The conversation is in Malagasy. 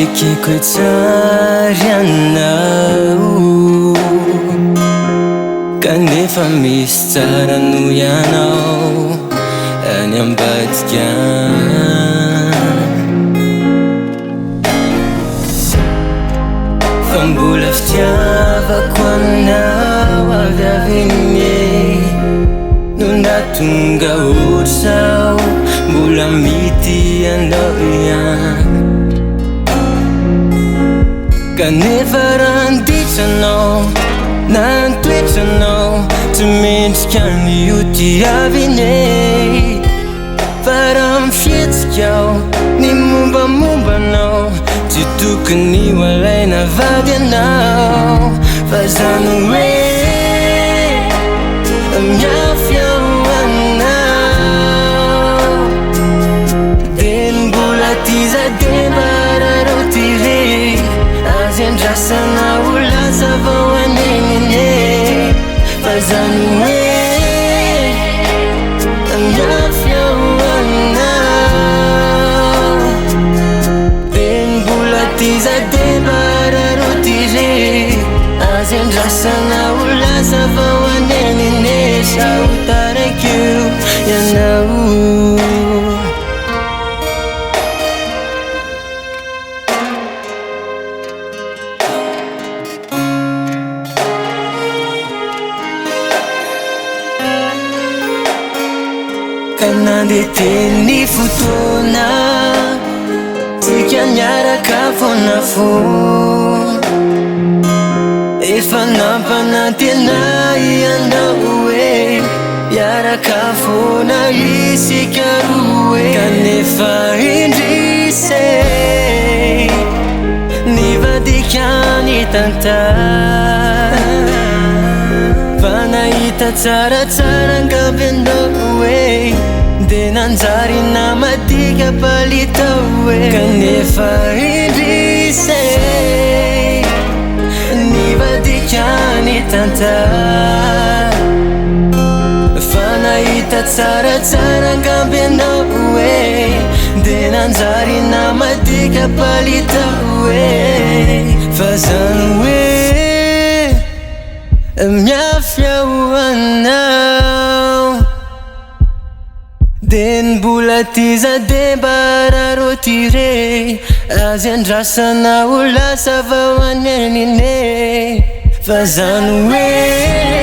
ekeko tsary anao kanefa misy tsara noho ianao any ambadika fa mbola fitiavako aminao avy avy no nahatonga ohatr'izao mbola mity andao ihany kanefa raha nditranao na ntoetranao tsy mendrika an'io tiavine fa raha mifihetsika aho ny mombamombanao tsy tokony ho alaina vady anao fa zany hoe miafy aho anao de mbola tizade mararao tire azy andrasana ho lasa vao anenine fa zany hoe miafy aho anao de mbola tizade mararao tire azy andrasana ho lasa vao anenine sa ho taraiky ianao kanandeteny fotoana tsika niaraka foana fo efa nampanantena ianao hoe miaraka foana isika roe kanefa indrisy nivadika ny tantara fa nahita tsaratsara angavy anao hoe de nanjary namadika palitao hoe kanefa indrisy nivadika ny tantara fa nahita tsaratsara angavy anao hoe de nanjary namadika palitao hoe fa zany hoe miafy aho anao de mbola tizade bararao tire azy andrasana ho lasa vao anenine fa zany hoe